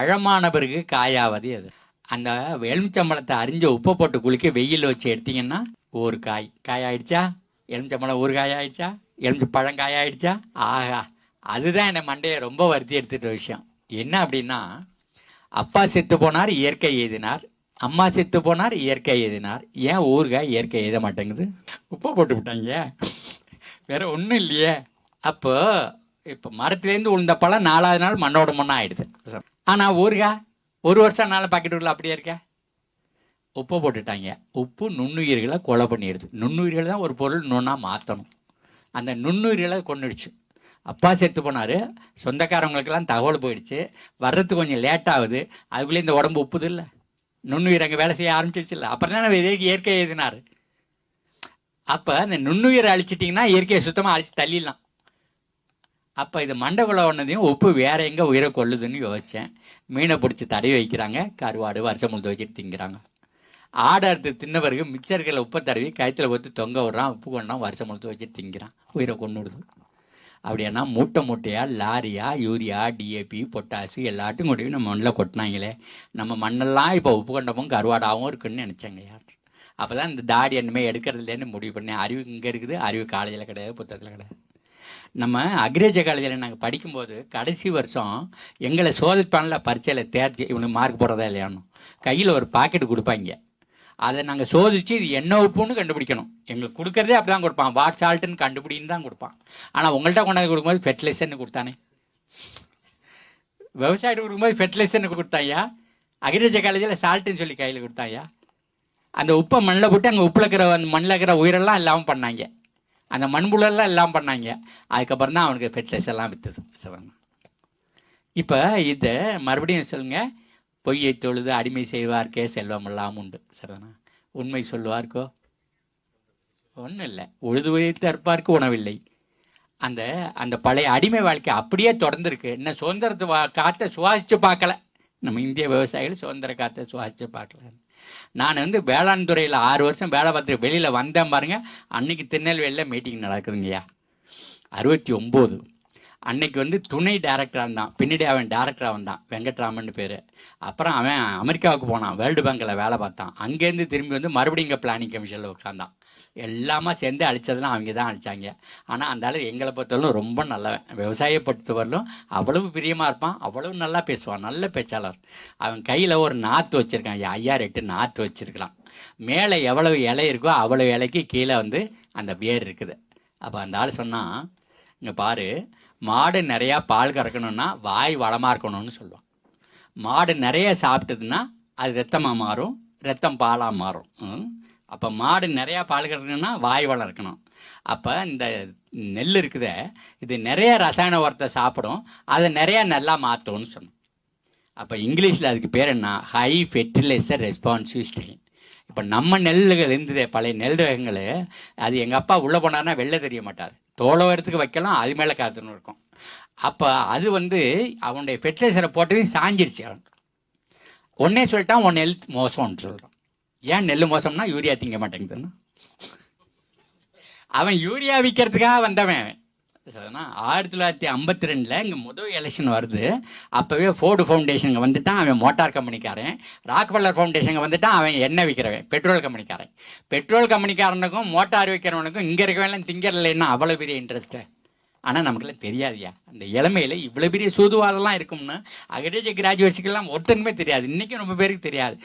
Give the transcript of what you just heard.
பழமான பிறகு காயாவது எது? அந்த எலுமிச்சம்பழத்தை அரிஞ்ச உப்பை போட்டு குளிக்க வெயில் வச்சு எடுத்தீங்கன்னா ஒரு காய் ஆயிடுச்சா? எலுமிச்சம்பழம் ஒரு காய் ஆயிடுச்சா? எலுமிச்ச பழம் காய் ஆயிடுச்சா? ஆகா, அதுதான் என்னை மண்டையை ரொம்ப வருத்தி எடுத்துட்ட விஷயம். என்ன அப்படின்னா, அப்பா செத்து போனார், இயற்கை எழுதினார். அம்மா செத்து போனார், இயற்கை எழுதினார். ஏன் ஊறுகாய் இயற்கை எழுத மாட்டேங்குது? உப்பை போட்டு விட்டாங்க, வேற ஒன்றும் இல்லையே. அப்போ இப்போ மரத்துலேருந்து உளுந்த பழம் 4வது நாள் மண்ணோட மண்ணா ஆயிடுது. ஆனால் ஊறுகாய் 1 வருஷம் நாள் பாக்கெட்டுக்குள்ள அப்படியே இருக்க. உப்பை போட்டுட்டாங்க. உப்பு நுண்ணுயிர்களை கொலை பண்ணிடுது. நுண்ணுயிர்கள் தான் ஒரு பொருள் நுண்ணா மாற்றணும். அந்த நுண்ணுயிர்களை கொண்டுடுச்சு. அப்பா செத்து போனார், சொந்தக்காரவங்களுக்கெல்லாம் தகவல் போயிடுச்சு, வர்றதுக்கு கொஞ்சம் லேட் ஆகுது. அதுக்குள்ளே இந்த உடம்பு உப்புது இல்லை, நுண்ணுயிர் அங்கே வேலை செய்ய ஆரம்பிச்சிருச்சு இல்லை. அப்புறம் தான் இயற்கை எழுதினார். அப்போ அந்த நுண்ணுயிரை அழிச்சிட்டிங்கன்னா இயற்கையை சுத்தமாக அழிச்சு தள்ளிடலாம். அப்போ இது மண்டகுள்ள ஒன்றதையும் உப்பு வேற எங்கே உயிரை கொள்ளுதுன்னு யோசித்தேன். மீனை பிடிச்சி தடவி வைக்கிறாங்க, கருவாடு வருஷம் முழுது வச்சுட்டு திங்கிறாங்க. ஆடை அறுத்து தின்ன பிறகு மிச்சர்களை உப்பை தடவி கயத்தில் ஊற்றி தொங்க விடுறான், உப்பு கொண்டான், வருஷம் முழுது வச்சுட்டு திங்கிறான், உயிரை கொண்டுடுது. அப்படின்னா மூட்டை மூட்டையா லாரியா யூரியா டிஏபி பொட்டாசு எல்லாத்தையும் கொண்டு போய் நம்ம மண்ணில் கொட்டினாங்களே, நம்ம மண்ணெல்லாம் இப்போ உப்பு கொண்டமும் கருவாடாகவும் இருக்குன்னு நினச்சாங்க யார். அப்போ தான் இந்த தாடி என்னமே எடுக்கிறதுலேன்னு முடிவு பண்ணேன். அறிவு இங்கே இருக்குது, அறிவு காலேஜில் கிடையாது, புத்தகத்தில் கிடையாது. நம்ம அக்ரேஜ காலேஜில் நாங்கள் படிக்கும்போது கடைசி வருஷம் எங்களை சோதிப்பானில் பரீட்சையில் தேர்ச்சி இவனுக்கு மார்க் போடுறதா இல்லையானு கையில் ஒரு பாக்கெட் கொடுப்பாங்க. அதை நாங்கள் சோதிச்சு இது என்ன உப்புன்னு கண்டுபிடிக்கணும். எங்களுக்கு கொடுக்கறதே அப்படி தான் கொடுப்பான், வாட் சால்ட்டுன்னு கண்டுபிடின்னு தான் கொடுப்பான். ஆனால் உங்கள்கிட்ட கொண்டாந்து கொடுக்கும்போது ஃபெர்டிலைசர்னு கொடுத்தானே, விவசாயிட்டு கொடுக்கும்போது ஃபெர்டிலைசர்னு கொடுத்தாயா, அக்ரிகல்ச்சர் காலேஜில் சால்ட்டுன்னு சொல்லி கையில் கொடுத்தாயா. அந்த உப்பை மண்ணில் போட்டு அங்கே உப்பில் இருக்கிற மண்ணில் இருக்கிற உயிரெல்லாம் இல்லாமல் பண்ணாங்க, அந்த மண்புழெல்லாம் எல்லாம் பண்ணாங்க. அதுக்கப்புறம் தான் அவனுக்கு ஃபெர்டிலைசர்லாம் விற்றுது. சொல்லுங்க. இப்போ இதை மறுபடியும் சொல்லுங்க. பொய்யை தொழுது அடிமை செய்வார்க்கே செல்வமெல்லாம் உண்டு. சரிதானா? உண்மை சொல்லுவார்க்கோ ஒன்றும் இல்லை, உழுது வைத்து அற்பார்க்கு உணவில்லை. அந்த அந்த பழைய அடிமை வாழ்க்கை அப்படியே தொடர்ந்துருக்கு. என்ன சுதந்திரத்தை காற்றை சுவாசித்து பார்க்கல. நம்ம இந்திய விவசாயிகள் சுதந்திர காற்றை சுவாசித்து பார்க்கல. நான் வேளாண் துறையில் 6 வருஷம் வேலை பார்த்துட்டு வெளியில் வந்தேன் பாருங்க. அன்னைக்கு திருநெல்வேலியில் மீட்டிங் நடக்குதுங்கய்யா, 69. அன்னைக்கு துணை டைரக்டராக இருந்தான், பின்னாடி அவன் டைரக்டராக வந்தான், வெங்கட்ராமன் பேர். அப்புறம் அவன் அமெரிக்காவுக்கு போனான், வேர்ல்டு பேங்கில் வேலை பார்த்தான். அங்கேருந்து திரும்பி மறுபடியும் இங்கே பிளானிங் கமிஷனில் உட்காந்தான். எல்லாமே சேர்ந்து அழிச்சதெல்லாம் அவங்க தான் அழிச்சாங்க. ஆனால் அந்த ஆள் எங்களை பொறுத்தவரைக்கும் ரொம்ப நல்லவன், விவசாயியை பொறுத்தவரையிலும் அவ்வளவு பிரியமாக இருப்பான், அவ்வளவு நல்லா பேசுவான், நல்ல பேச்சாளர். அவன் கையில் ஒரு நாற்று வச்சுருக்கான், 5-8 நாற்று வச்சுருக்கலாம். மேலே எவ்வளவு இலை இருக்கோ அவ்வளவு இலைக்கு கீழே அந்த வேர் இருக்குது. அப்போ அந்த ஆள் சொன்னான், இங்கே பாரு, மாடு நிறையா பால் கறக்கணும்னா வாய் வளமாக இருக்கணும்னு சொல்லுவான். மாடு நிறைய சாப்பிட்டதுன்னா அது ரத்தமாக மாறும், ரத்தம் பாலாக மாறும். அப்போ மாடு நிறையா பால் கறக்கணும்னா வாய் வளர்க்கணும். அப்போ இந்த நெல் இருக்குதே, இது நிறைய ரசாயன உரத்தை சாப்பிடும், அதை நிறையா நல்லா மாற்றும்னு சொன்னோம். அப்போ இங்கிலீஷில் அதுக்கு பேர் என்ன? High fertilizer responsive strain. இப்போ நம்ம நெல்லுகள் இருந்ததே, பழைய நெல் ரகங்கள், அது எங்கள் அப்பா உள்ளே போனார்னா வெளில தெரிய மாட்டார், தோளவரத்துக்கு வைக்கலாம், அது மேலே காத்துன்னு இருக்கும். அப்போ அது அவனுடைய ஃபெர்டிலைசரை போட்டதையும் சாஞ்சிருச்சு. அவன் ஒன்னே சொல்லிட்டான், உன் நெல் மோசம்னு சொல்கிறான். ஏன் நெல் மோசம்னா யூரியா திங்க மாட்டேங்குதுன்னா, அவன் யூரியா விற்கிறதுக்காக வந்தவன். 1952 இங்கே முதல் எலெக்ஷன் வருது. அப்போவே ஃபோர்டு ஃபவுண்டேஷனுங்க வந்துட்டான், அவன் மோட்டார் கம்பெனிக்காரன். ராக்ஃபெல்லர் ஃபவுண்டேஷனுங்க வந்துட்டான், அவன் எண்ணெய் விற்கிறவன், பெட்ரோல் கம்பெனிக்காரன். பெட்ரோல் கம்பெனிக்காரனுக்கும் மோட்டார் விற்கிறவனுக்கும் இங்கே இருக்கவெல்லாம் திங்கறலைன்னா அவ்வளோ பெரிய இன்ட்ரெஸ்ட்டு. ஆனால் நமக்குலாம் தெரியாதுயா, அந்த இளமையில் இவ்வளோ பெரிய சூதுவாதெல்லாம் இருக்கும்னு அக்ரிகல்ச்சர் கிராஜுவேட்ஸுக்கெல்லாம் ஒருத்தனுமே தெரியாது. இன்றைக்கும் ரொம்ப பேருக்கு தெரியாது.